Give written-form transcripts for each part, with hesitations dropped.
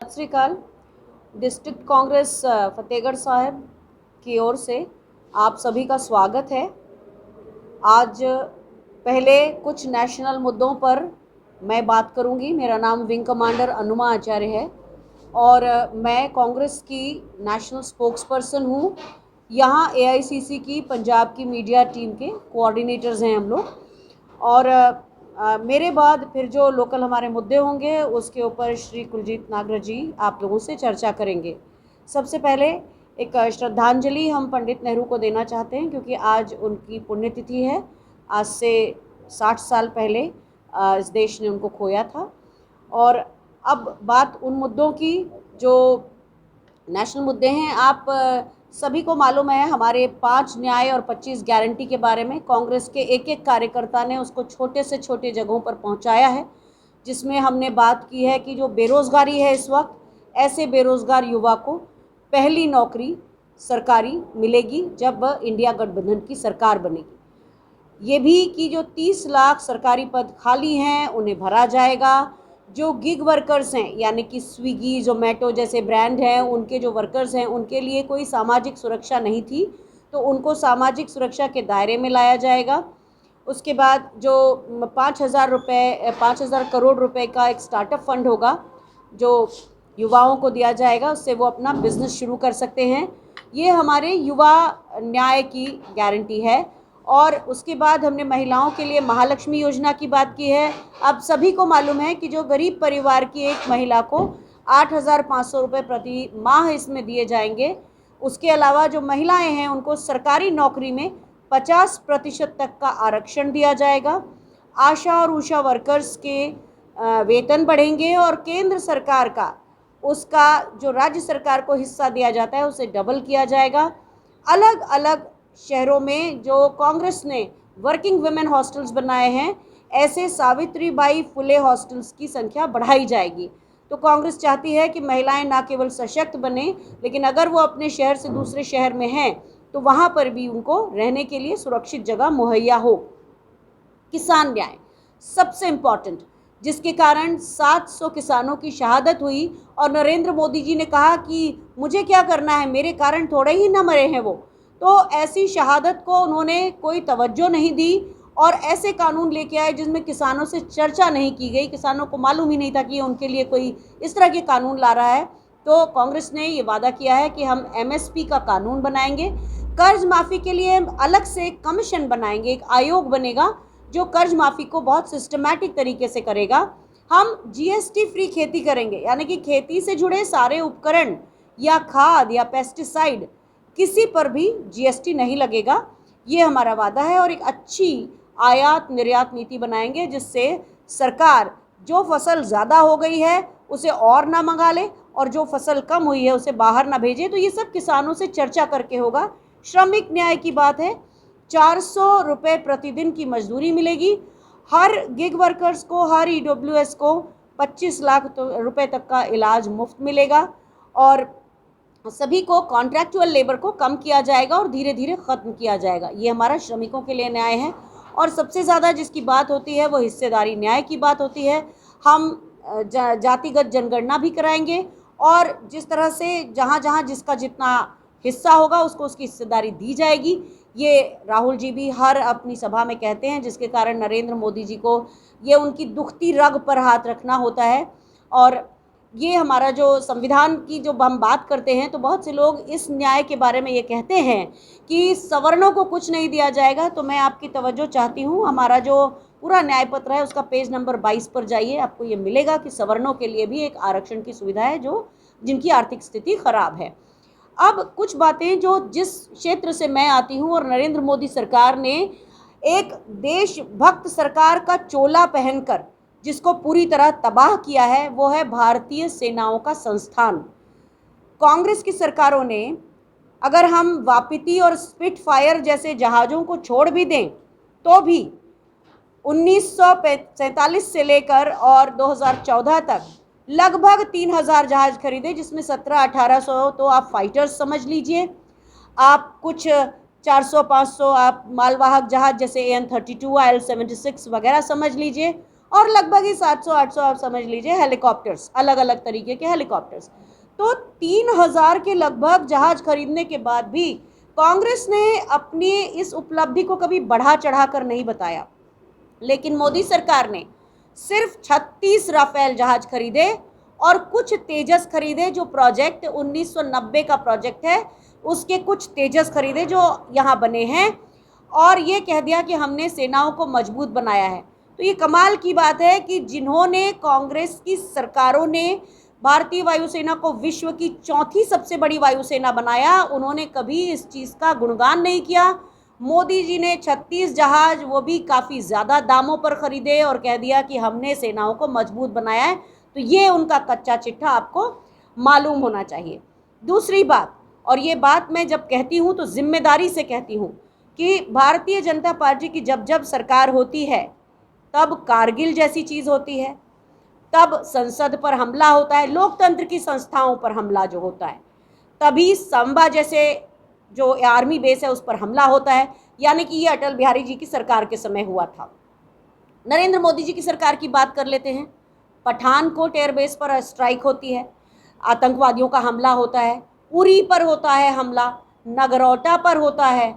सत श्री अकाल। डिस्ट्रिक्ट कांग्रेस फतेहगढ़ साहब की ओर से आप सभी का स्वागत है। आज पहले कुछ नेशनल मुद्दों पर मैं बात करूंगी। मेरा नाम विंग कमांडर अनुमा आचार्य है और मैं कांग्रेस की नेशनल स्पोक्स पर्सन हूँ। यहाँ एआईसीसी की पंजाब की मीडिया टीम के कोऑर्डिनेटर्स हैं हम लोग। और मेरे बाद फिर जो लोकल हमारे मुद्दे होंगे उसके ऊपर श्री कुलजीत नागर जी आप लोगों से चर्चा करेंगे। सबसे पहले एक श्रद्धांजलि हम पंडित नेहरू को देना चाहते हैं क्योंकि आज उनकी पुण्यतिथि है। आज से 60 साल पहले इस देश ने उनको खोया था। और अब बात उन मुद्दों की जो नेशनल मुद्दे हैं। आप सभी को मालूम है हमारे 5 न्याय और 25 गारंटी के बारे में कांग्रेस के एक एक कार्यकर्ता ने उसको छोटे से छोटे जगहों पर पहुंचाया है, जिसमें हमने बात की है कि जो बेरोज़गारी है इस वक्त, ऐसे बेरोज़गार युवा को पहली नौकरी सरकारी मिलेगी जब इंडिया गठबंधन की सरकार बनेगी। ये भी कि जो 30 लाख सरकारी पद खाली हैं उन्हें भरा जाएगा। जो गिग वर्कर्स हैं यानी कि स्विगी जोमेटो जैसे ब्रांड हैं, उनके जो वर्कर्स हैं उनके लिए कोई सामाजिक सुरक्षा नहीं थी, तो उनको सामाजिक सुरक्षा के दायरे में लाया जाएगा। उसके बाद जो 5,000 करोड़ रुपए का एक स्टार्टअप फंड होगा जो युवाओं को दिया जाएगा, उससे वो अपना बिजनेस शुरू कर सकते हैं। ये हमारे युवा न्याय की गारंटी है। और उसके बाद हमने महिलाओं के लिए महालक्ष्मी योजना की बात की है। अब सभी को मालूम है कि जो गरीब परिवार की एक महिला को 8,500 रुपये प्रति माह इसमें दिए जाएंगे। उसके अलावा जो महिलाएं हैं उनको सरकारी नौकरी में 50% तक का आरक्षण दिया जाएगा। आशा और उषा वर्कर्स के वेतन बढ़ेंगे और केंद्र सरकार का उसका जो राज्य सरकार को हिस्सा दिया जाता है उसे डबल किया जाएगा। अलग अलग शहरों में जो कांग्रेस ने वर्किंग वुमेन हॉस्टल्स बनाए हैं, ऐसे सावित्रीबाई फुले हॉस्टल्स की संख्या बढ़ाई जाएगी। तो कांग्रेस चाहती है कि महिलाएं ना केवल सशक्त बने, लेकिन अगर वो अपने शहर से दूसरे शहर में हैं तो वहाँ पर भी उनको रहने के लिए सुरक्षित जगह मुहैया हो। किसान न्याय सबसे इम्पॉर्टेंट, जिसके कारण 700 किसानों की शहादत हुई और नरेंद्र मोदी जी ने कहा कि मुझे क्या करना है, मेरे कारण थोड़े ही ना मरे हैं वो। तो ऐसी शहादत को उन्होंने कोई तवज्जो नहीं दी और ऐसे कानून लेके आए जिसमें किसानों से चर्चा नहीं की गई। किसानों को मालूम ही नहीं था कि उनके लिए कोई इस तरह के कानून ला रहा है। तो कांग्रेस ने ये वादा किया है कि हम एमएसपी का कानून बनाएंगे। कर्ज माफ़ी के लिए अलग से कमीशन बनाएंगे, एक आयोग बनेगा जो कर्ज माफ़ी को बहुत सिस्टमैटिक तरीके से करेगा। हम जीएसटी फ्री खेती करेंगे, यानी कि खेती से जुड़े सारे उपकरण या खाद या पेस्टिसाइड किसी पर भी जीएसटी नहीं लगेगा। ये हमारा वादा है। और एक अच्छी आयात निर्यात नीति बनाएंगे जिससे सरकार जो फसल ज़्यादा हो गई है उसे और ना मंगा ले और जो फसल कम हुई है उसे बाहर ना भेजे। तो ये सब किसानों से चर्चा करके होगा। श्रमिक न्याय की बात है, 400 रुपये प्रतिदिन की मजदूरी मिलेगी। हर गिग वर्कर्स को, हर ईडब्ल्यूएस को 25 लाख रुपए तक का इलाज मुफ्त मिलेगा और सभी को कॉन्ट्रैक्चुअल लेबर को कम किया जाएगा और धीरे धीरे ख़त्म किया जाएगा। ये हमारा श्रमिकों के लिए न्याय है। और सबसे ज़्यादा जिसकी बात होती है वो हिस्सेदारी न्याय की बात होती है। हम जातिगत जनगणना भी कराएंगे और जिस तरह से जहाँ जहाँ जिसका जितना हिस्सा होगा उसको उसकी हिस्सेदारी दी जाएगी। ये राहुल जी भी हर अपनी सभा में कहते हैं, जिसके कारण नरेंद्र मोदी जी को ये उनकी दुखती रग पर हाथ रखना होता है। और ये हमारा जो संविधान की जो हम बात करते हैं तो बहुत से लोग इस न्याय के बारे में ये कहते हैं कि सवर्णों को कुछ नहीं दिया जाएगा। तो मैं आपकी तवज्जो चाहती हूँ, हमारा जो पूरा न्याय पत्र है उसका पेज नंबर 22 पर जाइए, आपको ये मिलेगा कि सवर्णों के लिए भी एक आरक्षण की सुविधा है जो जिनकी आर्थिक स्थिति खराब है। अब कुछ बातें जो जिस क्षेत्र से मैं आती हूँ और नरेंद्र मोदी सरकार ने एक देशभक्त सरकार का चोला पहनकर जिसको पूरी तरह तबाह किया है वो है भारतीय सेनाओं का संस्थान। कांग्रेस की सरकारों ने, अगर हम वापिती और स्पिटफायर जैसे जहाज़ों को छोड़ भी दें तो भी 1947 से लेकर और 2014 तक लगभग 3,000 जहाज़ खरीदे, जिसमें 1700-1800 तो आप फाइटर्स समझ लीजिए, आप कुछ 400-500 आप मालवाहक जहाज़ जैसे AN-32 IL-76 वगैरह समझ लीजिए, और लगभग ही 700-800 आप समझ लीजिए हेलीकॉप्टर्स, अलग अलग तरीके के हेलीकॉप्टर्स। तो 3000 के लगभग जहाज खरीदने के बाद भी कांग्रेस ने अपनी इस उपलब्धि को कभी बढ़ा चढ़ा कर नहीं बताया, लेकिन मोदी सरकार ने सिर्फ 36 राफेल जहाज खरीदे और कुछ तेजस खरीदे, जो प्रोजेक्ट 1990 का प्रोजेक्ट है उसके कुछ तेजस खरीदे जो यहाँ बने हैं, और ये कह दिया कि हमने सेनाओं को मजबूत बनाया है। तो ये कमाल की बात है कि जिन्होंने, कांग्रेस की सरकारों ने भारतीय वायुसेना को विश्व की चौथी सबसे बड़ी वायुसेना बनाया, उन्होंने कभी इस चीज़ का गुणगान नहीं किया। मोदी जी ने 36 जहाज, वो भी काफ़ी ज़्यादा दामों पर खरीदे और कह दिया कि हमने सेनाओं को मजबूत बनाया है। तो ये उनका कच्चा चिट्ठा आपको मालूम होना चाहिए। दूसरी बात, और ये बात मैं जब कहती हूँ तो जिम्मेदारी से कहती हूँ, कि भारतीय जनता पार्टी की जब जब सरकार होती है तब कारगिल जैसी चीज़ होती है, तब संसद पर हमला होता है, लोकतंत्र की संस्थाओं पर हमला जो होता है, तभी संबा जैसे जो आर्मी बेस है उस पर हमला होता है। यानी कि ये अटल बिहारी जी की सरकार के समय हुआ था। नरेंद्र मोदी जी की सरकार की बात कर लेते हैं। पठानकोट एयरबेस पर स्ट्राइक होती है, आतंकवादियों का हमला होता है, उरी पर होता है हमला, नगरोटा पर होता है,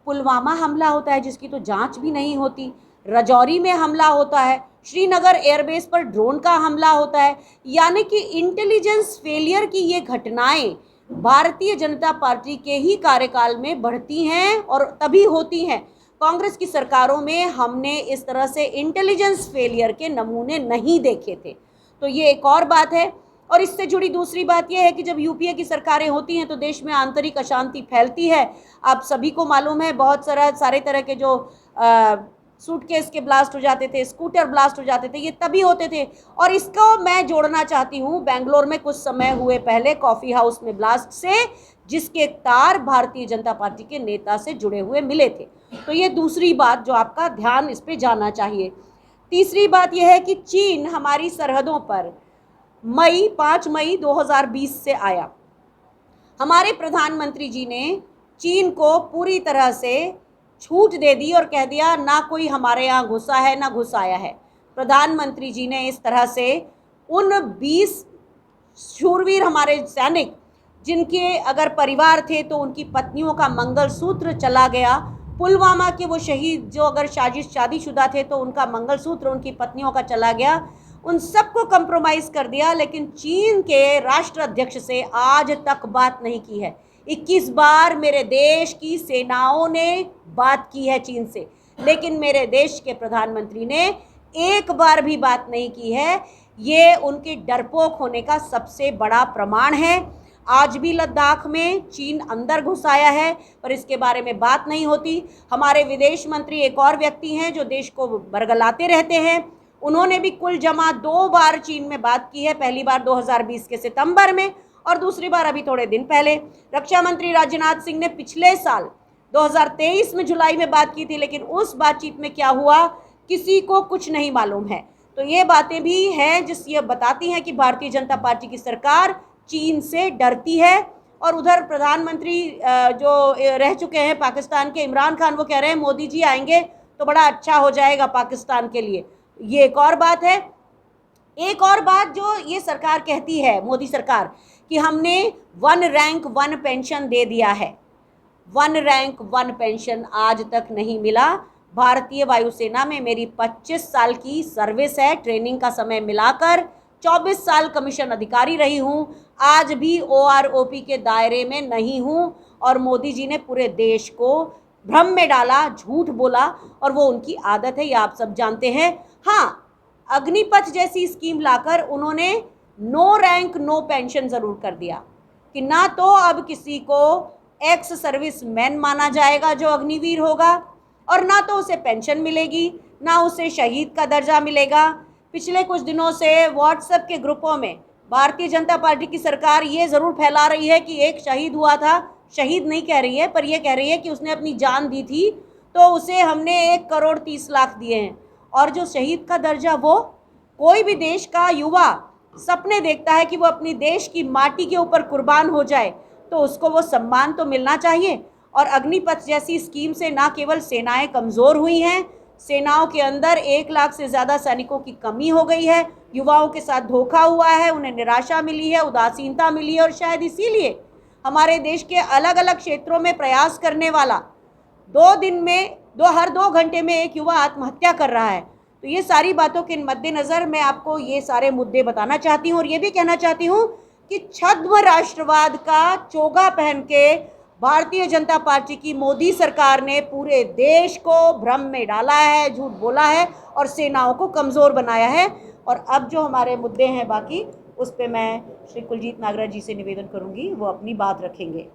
पुलवामा हमला होता है जिसकी तो जांच भी नहीं होती, राजौरी में हमला होता है, श्रीनगर एयरबेस पर ड्रोन का हमला होता है। यानी कि इंटेलिजेंस फेलियर की ये घटनाएं भारतीय जनता पार्टी के ही कार्यकाल में बढ़ती हैं और तभी होती हैं। कांग्रेस की सरकारों में हमने इस तरह से इंटेलिजेंस फेलियर के नमूने नहीं देखे थे। तो ये एक और बात है। और इससे जुड़ी दूसरी बात यह है कि जब यूपीए की सरकारें होती हैं तो देश में आंतरिक अशांति फैलती है। आप सभी को मालूम है, बहुत सारे तरह के जो सूटकेस के ब्लास्ट हो जाते थे, स्कूटर ब्लास्ट हो जाते थे, ये तभी होते थे। और इसको मैं जोड़ना चाहती हूँ बेंगलोर में कुछ समय हुए पहले कॉफ़ी हाउस में ब्लास्ट से, जिसके तार भारतीय जनता पार्टी के नेता से जुड़े हुए मिले थे। तो ये दूसरी बात जो आपका ध्यान इस पर जाना चाहिए। तीसरी बात यह है कि चीन हमारी सरहदों पर 5 मई 2020 से आया। हमारे प्रधानमंत्री जी ने चीन को पूरी तरह से छूट दे दी और कह दिया ना कोई हमारे यहाँ घुसा है ना घुस आया है। प्रधानमंत्री जी ने इस तरह से उन 20 शूरवीर हमारे सैनिक, जिनके अगर परिवार थे तो उनकी पत्नियों का मंगलसूत्र चला गया, पुलवामा के वो शहीद जो अगर शादीशुदा थे तो उनका मंगलसूत्र उनकी पत्नियों का चला गया, उन सबको कंप्रोमाइज़ कर दिया। लेकिन चीन के राष्ट्राध्यक्ष से आज तक बात नहीं की है। 21 बार मेरे देश की सेनाओं ने बात की है चीन से, लेकिन मेरे देश के प्रधानमंत्री ने एक बार भी बात नहीं की है। ये उनके डरपोक होने का सबसे बड़ा प्रमाण है। आज भी लद्दाख में चीन अंदर घुस आया है, पर इसके बारे में बात नहीं होती। हमारे विदेश मंत्री एक और व्यक्ति हैं जो देश को बरगलाते रहते हैं, उन्होंने भी कुल जमा 2 बार चीन में बात की है। पहली बार 2020 के सितंबर में और दूसरी बार अभी थोड़े दिन पहले। रक्षा मंत्री राजनाथ सिंह ने पिछले साल 2023 में जुलाई में बात की थी, लेकिन उस बातचीत में क्या हुआ किसी को कुछ नहीं मालूम है। तो ये बातें भी हैं जिस ये बताती हैं कि भारतीय जनता पार्टी की सरकार चीन से डरती है। और उधर प्रधानमंत्री जो रह चुके हैं पाकिस्तान के, इमरान खान, वो कह रहे हैं मोदी जी आएंगे तो बड़ा अच्छा हो जाएगा पाकिस्तान के लिए। ये एक और बात है। एक और बात जो ये सरकार कहती है, मोदी सरकार, कि हमने 1 रैंक 1 पेंशन दे दिया है। 1 रैंक 1 पेंशन आज तक नहीं मिला। भारतीय वायुसेना में मेरी 25 साल की सर्विस है, ट्रेनिंग का समय मिलाकर 24 साल कमीशन अधिकारी रही हूँ, आज भी OROP के दायरे में नहीं हूँ। और मोदी जी ने पूरे देश को भ्रम में डाला, झूठ बोला, और वो उनकी आदत है, ये आप सब जानते हैं। हाँ, अग्निपथ जैसी स्कीम लाकर उन्होंने नो रैंक नो पेंशन ज़रूर कर दिया कि ना तो अब किसी को एक्स सर्विस मैन माना जाएगा जो अग्निवीर होगा, और ना तो उसे पेंशन मिलेगी, ना उसे शहीद का दर्जा मिलेगा। पिछले कुछ दिनों से व्हाट्सएप के ग्रुपों में भारतीय जनता पार्टी की सरकार ये ज़रूर फैला रही है कि एक शहीद हुआ था, शहीद नहीं कह रही है पर ये कह रही है कि उसने अपनी जान दी थी तो उसे हमने 1 करोड़ 30 लाख दिए हैं। और जो शहीद का दर्जा, वो कोई भी देश का युवा सपने देखता है कि वो अपनी देश की माटी के ऊपर कुर्बान हो जाए, तो उसको वो सम्मान तो मिलना चाहिए। और अग्निपथ जैसी स्कीम से ना केवल सेनाएं कमज़ोर हुई हैं, सेनाओं के अंदर 1 लाख से ज़्यादा सैनिकों की कमी हो गई है, युवाओं के साथ धोखा हुआ है, उन्हें निराशा मिली है, उदासीनता मिली है और शायद इसीलिए हमारे देश के अलग अलग क्षेत्रों में प्रयास करने वाला 2 दिन में हर 2 घंटे में एक युवा आत्महत्या कर रहा है। तो ये सारी बातों के मद्देनज़र मैं आपको ये सारे मुद्दे बताना चाहती हूँ और ये भी कहना चाहती हूँ कि छद्म राष्ट्रवाद का चोगा पहन के भारतीय जनता पार्टी की मोदी सरकार ने पूरे देश को भ्रम में डाला है, झूठ बोला है और सेनाओं को कमज़ोर बनाया है। और अब जो हमारे मुद्दे हैं बाकी, उस पे मैं श्री कुलजीत नागराज जी से निवेदन करूंगी, वो अपनी बात रखेंगे।